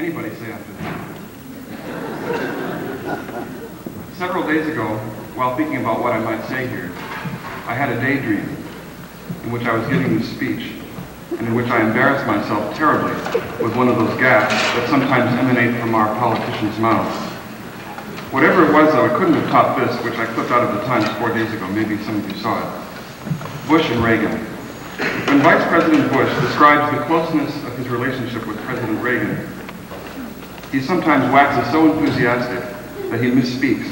anybody say after that? Several days ago, while thinking about what I might say here, I had a daydream in which I was giving this speech, and in which I embarrassed myself terribly with one of those gaps that sometimes emanate from our politicians' mouths. Whatever it was, though, I couldn't have topped this, which I clipped out of the Times 4 days ago. Maybe some of you saw it. Bush and Reagan. When Vice President Bush describes the closeness of his relationship with President Reagan, he sometimes waxes so enthusiastic that he misspeaks.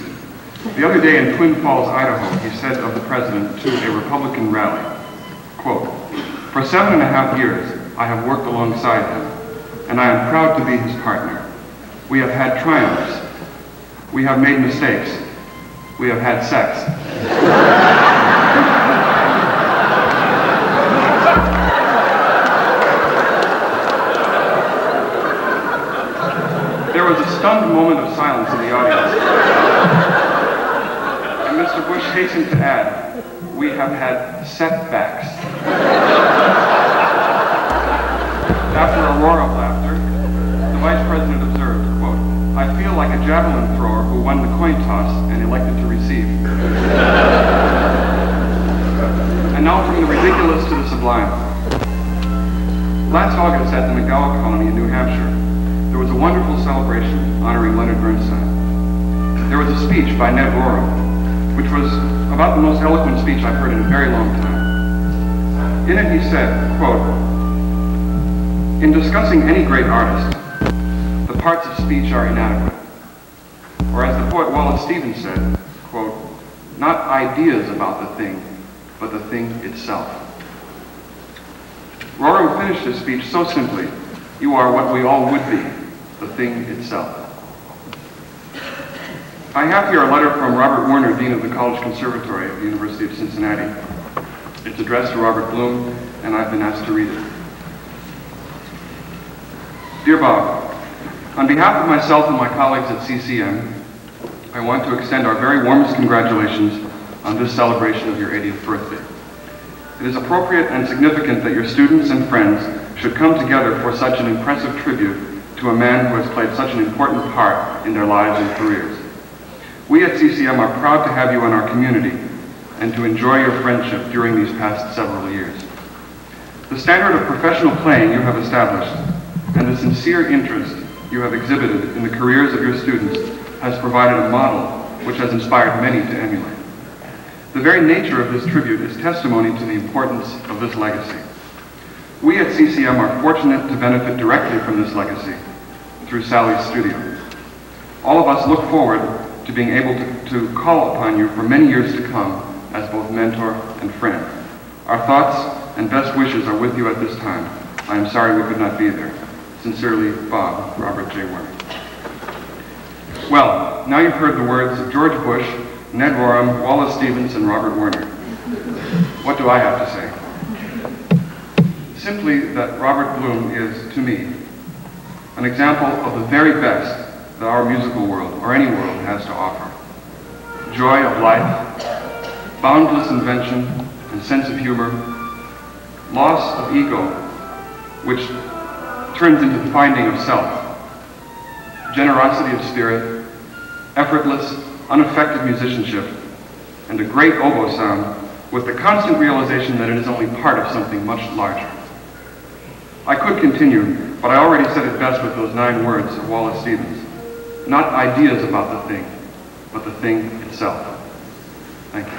The other day in Twin Falls, Idaho, he said of the president to a Republican rally, quote, "For 7.5 years, I have worked alongside him, and I am proud to be his partner. We have had triumphs. We have made mistakes. We have had sex." There was a stunned moment of silence in the audience. And Mr. Bush hastened to add, "We have had setbacks." After a roar of laughter, the Vice President observed, quote, "I feel like a javelin thrower who won the coin toss and elected to receive." And now from the ridiculous to the sublime. Last August at the McGowan Colony in New Hampshire, there was a wonderful celebration honoring Leonard Bernstein. There was a speech by Ned Rorem, which was about the most eloquent speech I've heard in a very long time. In it he said, quote, "In discussing any great artist, the parts of speech are inadequate." Or as the poet Wallace Stevens said, quote, "Not ideas about the thing, but the thing itself." Rorem finished his speech so simply, "You are what we all would be, the thing itself." I have here a letter from Robert Werner, Dean of the College-Conservatory at the University of Cincinnati. It's addressed to Robert Bloom, and I've been asked to read it. Dear Bob, on behalf of myself and my colleagues at CCM, I want to extend our very warmest congratulations on this celebration of your 80th birthday. It is appropriate and significant that your students and friends should come together for such an impressive tribute to a man who has played such an important part in their lives and careers. We at CCM are proud to have you in our community and to enjoy your friendship during these past several years. The standard of professional playing you have established and the sincere interest you have exhibited in the careers of your students has provided a model which has inspired many to emulate. The very nature of this tribute is testimony to the importance of this legacy. We at CCM are fortunate to benefit directly from this legacy through Sally's studio. All of us look forward to being able to call upon you for many years to come as both mentor and friend. Our thoughts and best wishes are with you at this time. I am sorry we could not be there. Sincerely, Bob, Robert J. Werner. Well, now you've heard the words of George Bush, Ned Rorem, Wallace Stevens, and Robert Werner. What do I have to say? Simply that Robert Bloom is, to me, an example of the very best that our musical world, or any world, has to offer. Joy of life, boundless invention and sense of humor, loss of ego, which turns into the finding of self, generosity of spirit, effortless, unaffected musicianship, and a great oboe sound with the constant realization that it is only part of something much larger. I could continue, but I already said it best with those 9 words of Wallace Stevens. Not ideas about the thing, but the thing itself. Thank you.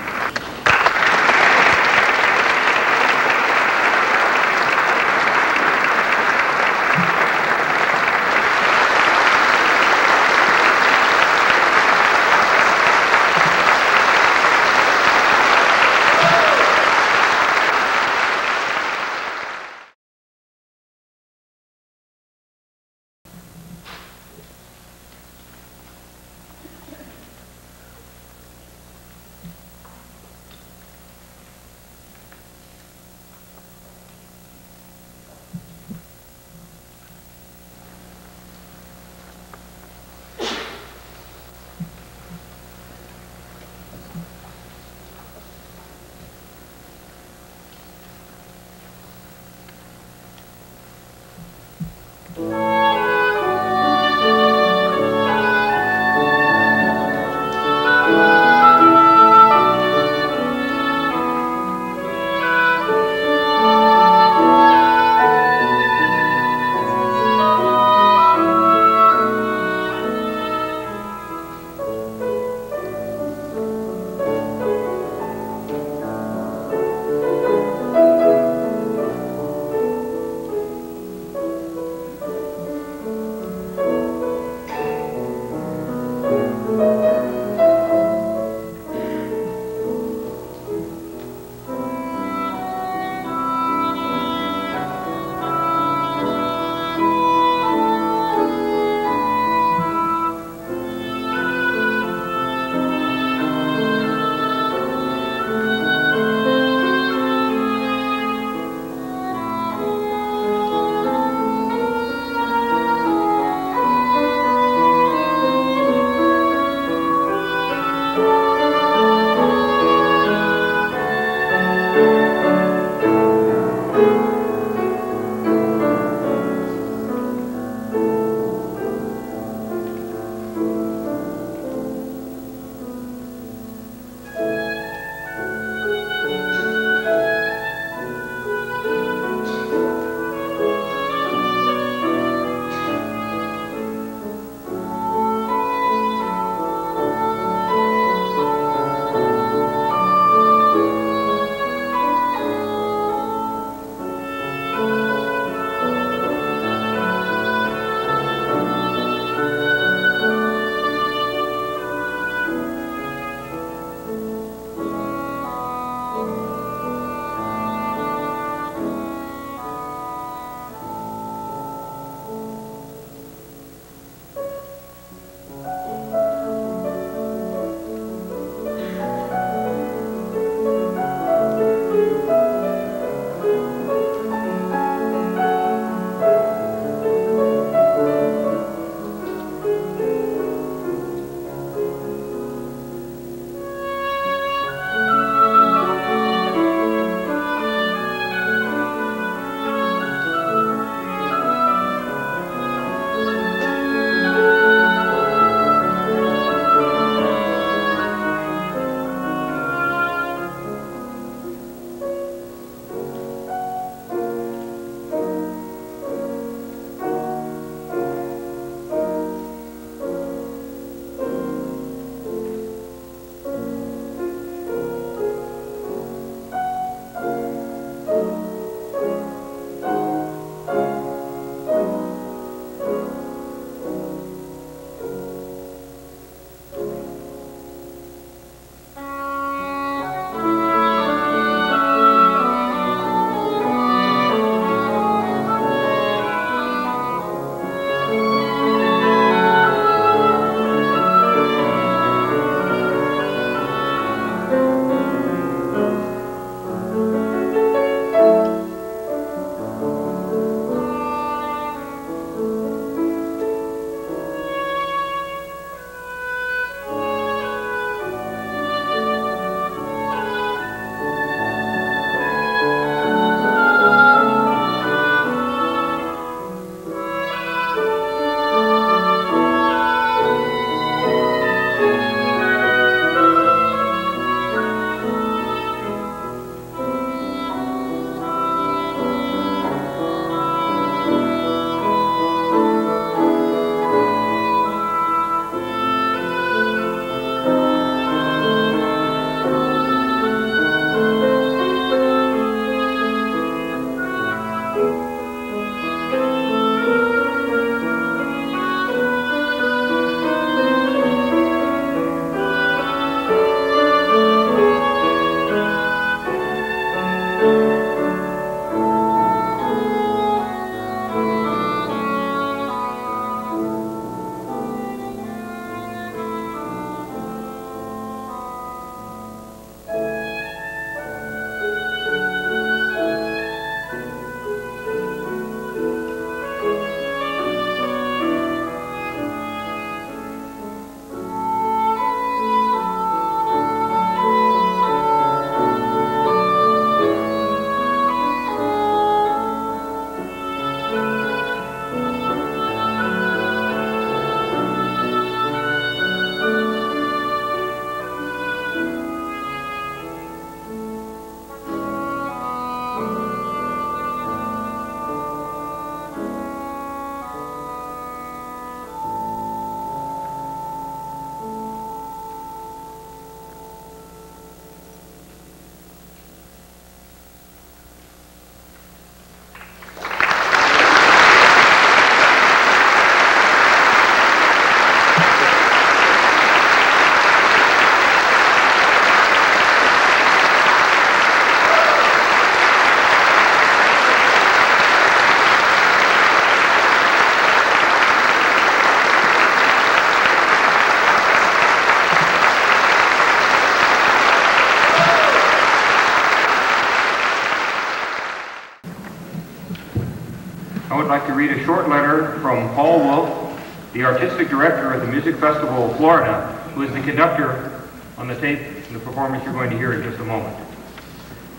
like to read a short letter from Paul Wolfe, the artistic director of the Music Festival of Florida, who is the conductor on the tape and the performance you're going to hear in just a moment.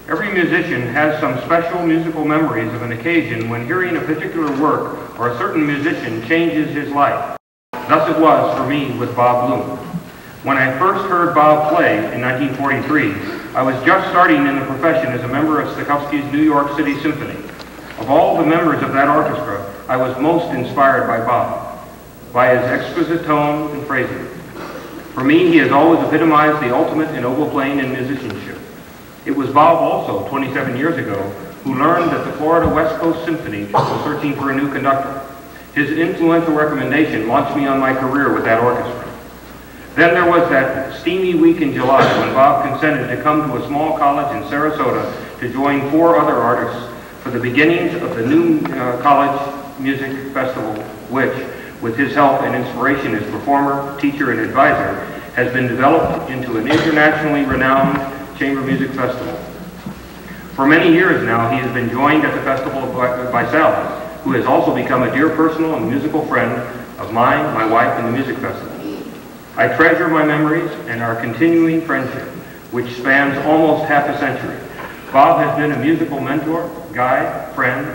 Every musician has some special musical memories of an occasion when hearing a particular work or a certain musician changes his life. Thus it was for me with Bob Bloom. When I first heard Bob play in 1943, I was just starting in the profession as a member of Stokowski's New York City Symphony. Of all the members of that orchestra, I was most inspired by Bob, by his exquisite tone and phrasing. For me, he has always epitomized the ultimate in oboe playing and musicianship. It was Bob also, 27 years ago, who learned that the Florida West Coast Symphony was searching for a new conductor. His influential recommendation launched me on my career with that orchestra. Then there was that steamy week in July when Bob consented to come to a small college in Sarasota to join 4 other artists for the beginnings of the new college music festival, which, with his help and inspiration as performer, teacher, and advisor, has been developed into an internationally renowned chamber music festival. For many years now, he has been joined at the festival by Sara, who has also become a dear personal and musical friend of mine, my wife, and the music festival. I treasure my memories and our continuing friendship, which spans almost half a century. Bob has been a musical mentor, guide, friend,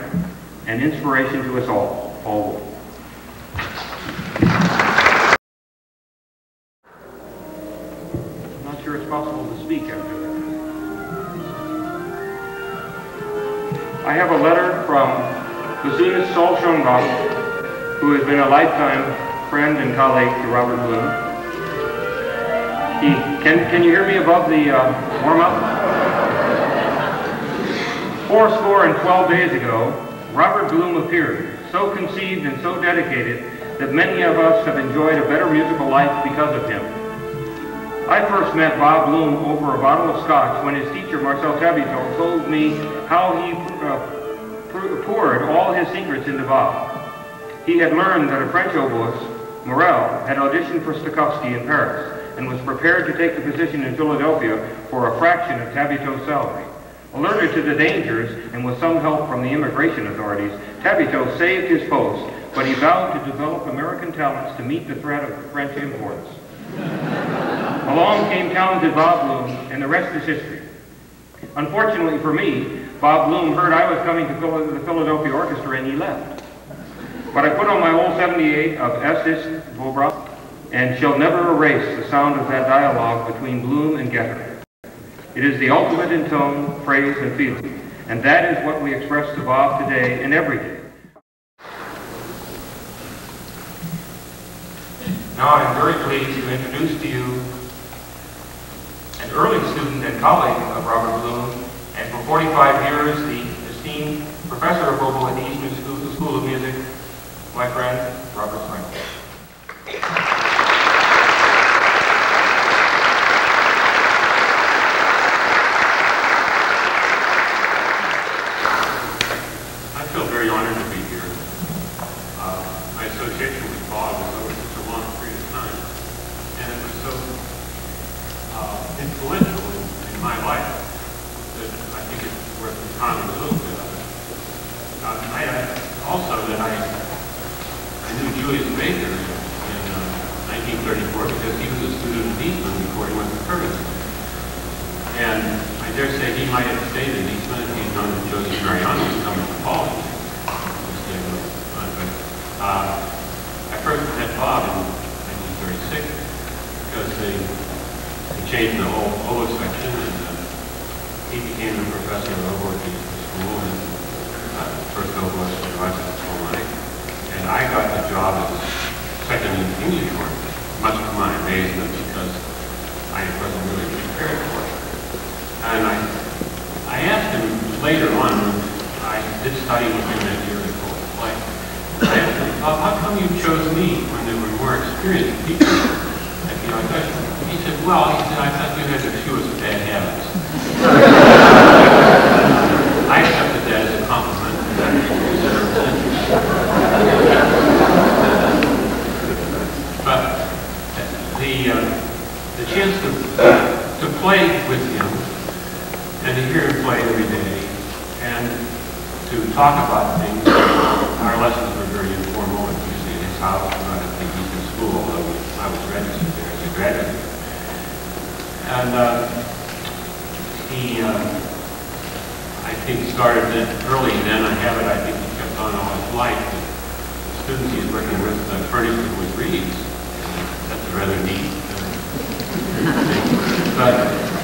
and inspiration to us all. Paul Wolfe. I'm not sure it's possible to speak after that. I have a letter from bassoonist Schoenbach, who has been a lifetime friend and colleague to Robert Bloom. Can you hear me above the warm-up? 12 days ago, Robert Bloom appeared, so conceived and so dedicated that many of us have enjoyed a better musical life because of him. I first met Bob Bloom over a bottle of scotch when his teacher, Marcel Tabito, told me how he poured all his secrets into Bob. He had learned that a French oboist, Morel, had auditioned for Stokowski in Paris and was prepared to take the position in Philadelphia for a fraction of Tabito's salary. Alerted to the dangers and with some help from the immigration authorities, Tabito saved his post, but he vowed to develop American talents to meet the threat of French imports. Along came talented Bob Bloom, and the rest is history. Unfortunately for me, Bob Bloom heard I was coming to the Philadelphia Orchestra and he left. But I put on my old 78 of Es ist Wohlbrauch and shall never erase the sound of that dialogue between Bloom and Getter. It is the ultimate in tone, phrase, and feeling, and that is what we express to Bob today and every day. Now I'm very pleased to introduce to you an early student and colleague of Robert Bloom, and for 45 years the esteemed professor of oboe at the Eastman School of Music, my friend, Robert Sprenkle. I feel very honored to be here. My association with Bob was over such a long period of time, and it was so influential in my life that I think it's worth recounting a little bit of it. I also that I knew Julius Baker in 1934 because he was a student at Eastman before he went to Conservatory. And I dare say he might have stayed at Eastman if he'd known that Joseph Mariano was coming to college. I first met Bob in 1936 because they changed the whole Oboe section, and he became the professor of oboe at the school and first oboist in his whole life. And I got the job as second in English orchestra, much to my amazement because I wasn't really prepared for it. And I asked him later on, I did study with him that year in Wolfe play. I asked him, how come you chose me when there were more experienced people at the audition? He said, well, I thought you had the fewest bad habits. I accepted that as a compliment. But the chance to play with him and to hear him play every day and to talk about things, our lessons students he's working with furnished him with reeds. That's a rather neat thing. But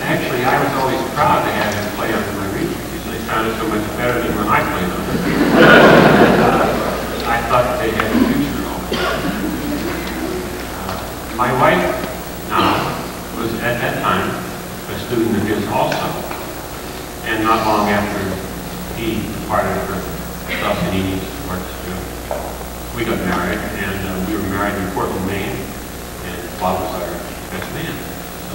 actually, I was always proud to have him play under my reeds because they sounded so much better than when I played on them. I thought that they had a future also. My wife, now, was at that time a student of his also. And not long after he departed for Cincinnati Orchestra, we got married, and we were married in Portland, Maine, and Bob was our best man. So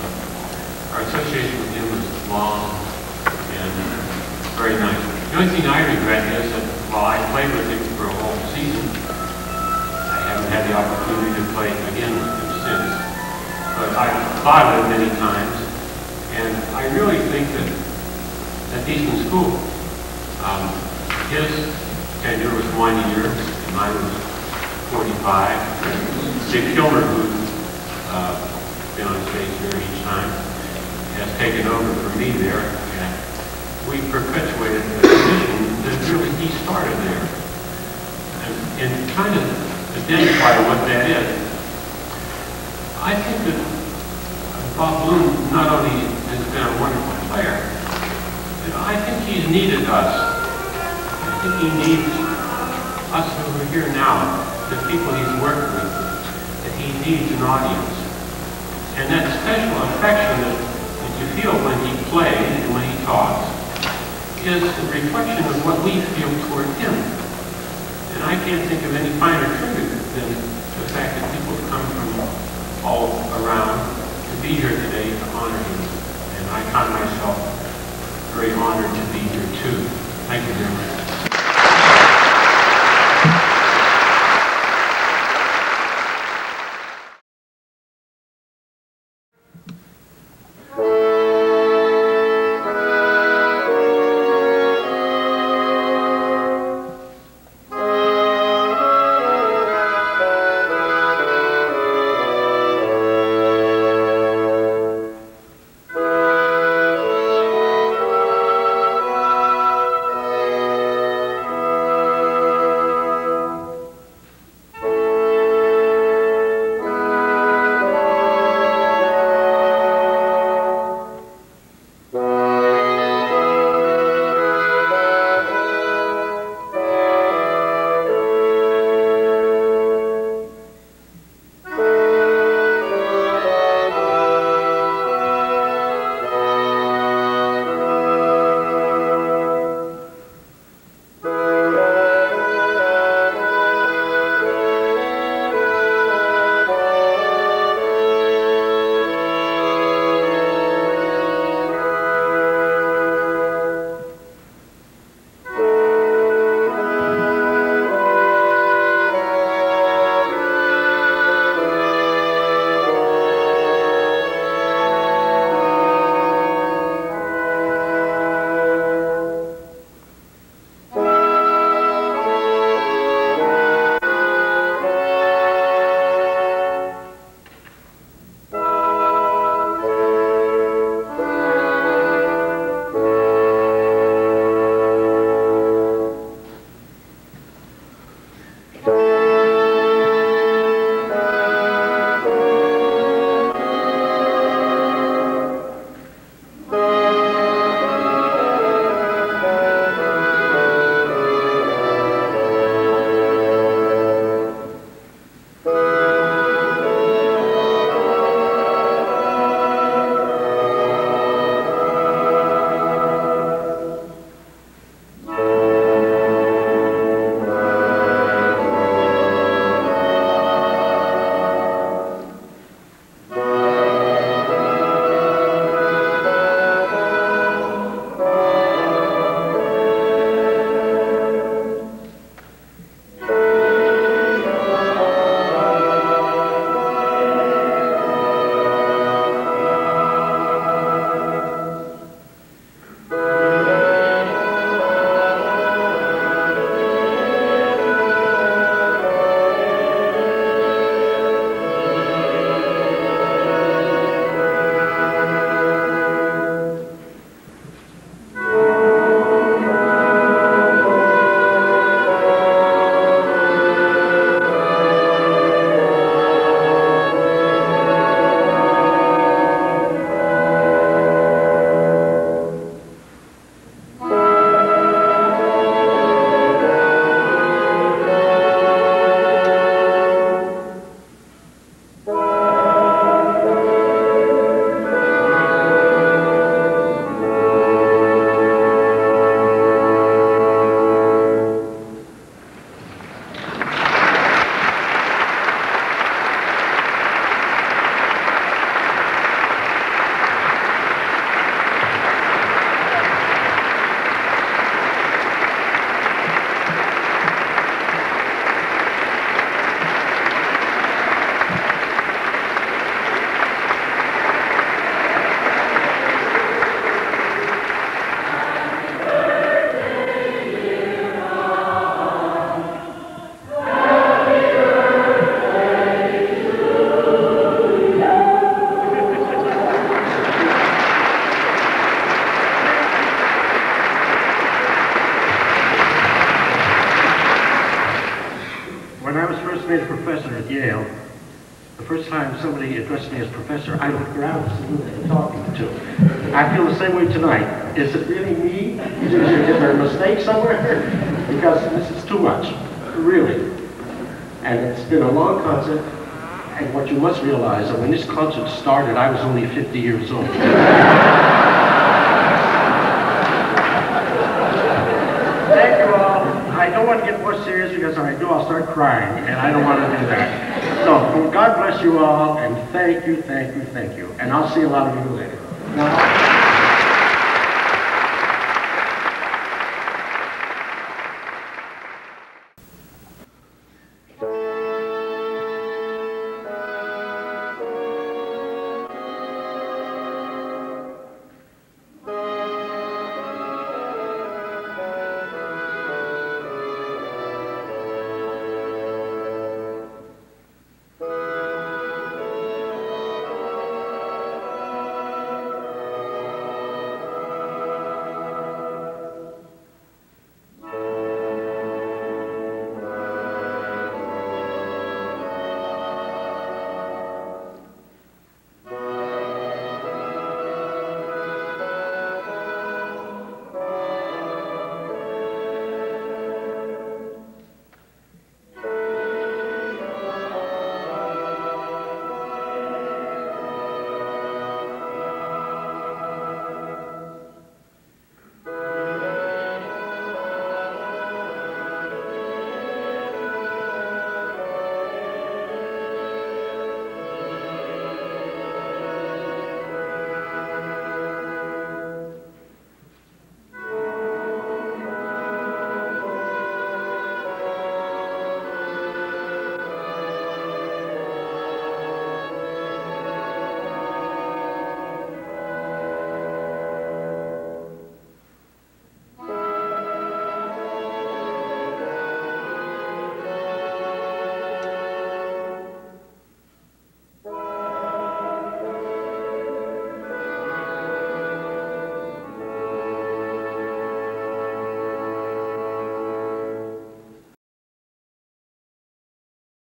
our association with him was long and very nice. The only thing I regret is that while I played with him for a whole season, I haven't had the opportunity to play again with him since. But I've thought of it many times, and I really think that at Eastman School, his tenure was 1 year, and mine was 45. Dick Killmer, who's been on stage there each time, has taken over for me there, and we perpetuated the tradition that really he started there. And trying to identify what that is, I think that Bob Bloom not only has been a wonderful player, but I think he's needed us. I think he needs us who are here now, the people he's worked with, that he needs an audience. And that special affection that you feel when he plays and when he talks is a reflection of what we feel toward him. And I can't think of any finer tribute than the fact that people have come from all around to be here today to honor him. And I count myself very honored to be here too. Thank you very much. I was first made a professor at Yale, the first time somebody addressed me as professor, I looked around to see who they were talking to. I feel the same way tonight. Is it really me? Is there a mistake somewhere? Because this is too much, really. And it's been a long concert, and what you must realize, that when this concert started, I was only 50 years old. Thank you all. I don't want to get more serious because if I do, I'll start crying, and I don't want to do that. So, God bless you all, and thank you, thank you, thank you. And I'll see a lot of you later. Now,